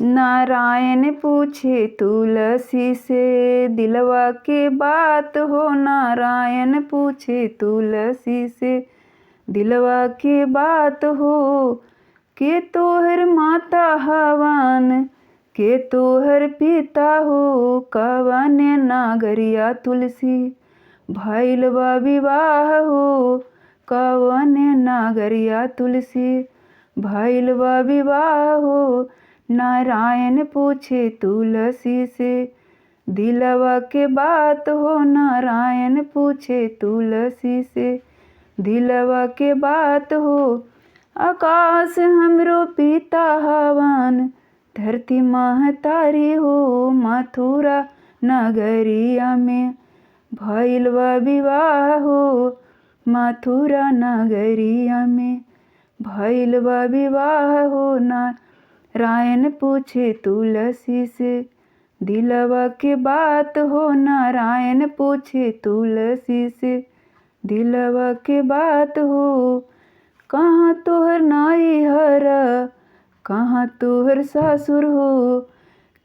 नारायण पूछे तुलसी से दिलवा के बात हो। नारायण पूछे तुलसी से दिलवा के बात हो। के तोहर माता हवन के तोहर पिता हो। कवन नागरिया तुलसी भइल बा विवाह हो। कवन नागरिया तुलसी भइल बा विवाह हो। नारायण पूछे तुलसी से दिलवा के बात हो। नारायण पूछे तुलसी से दिलवा के बात हो। आकाश हमरो पिता हवन धरती महतारी हो। मथुरा नगरिया में भइल बा विवाह हो। मथुरा नगरिया में भइल बा विवाह हो। नारायण पूछे तुलसी से दिलवा के बात हो। नारायण पूछे तुलसी से दिलवा के बात हो। कहाँ तोहर नैहर कहाँ तोहर ससुर हो।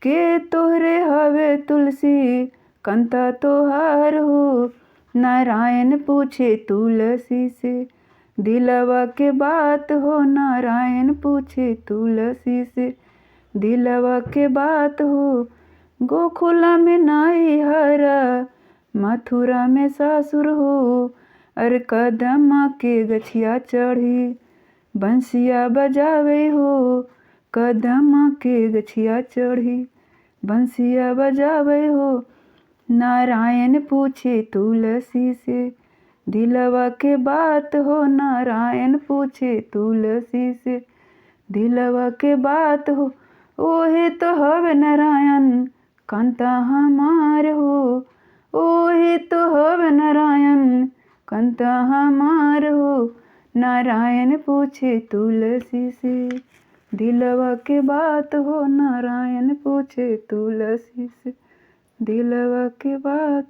के तोहरे हवे तुलसी कंता तोहार हो। नारायण पूछे तुलसी से दिलवा के बात हो। नारायण पूछे तुलसी से दिलवा के बात हो। गोकुला में नैहर मथुरा में ससुर हो। अरे कदमा के गछिया चढ़ी बंसिया बजावे हो। कदमा के गछिया चढ़ी बंसिया बजावे हो। नारायण पूछे तुलसी से दिलवा के बात हो। नारायण पूछे तुलसी से दिलवा के बात हो। ओहे तो हवे नारायण कांता हमार हो। ओहे तो हवे नारायण कांता हमार हो। नारायण पूछे तुलसी से दिलवा के बात हो। नारायण पूछे तुलसी से दिलवा के बात।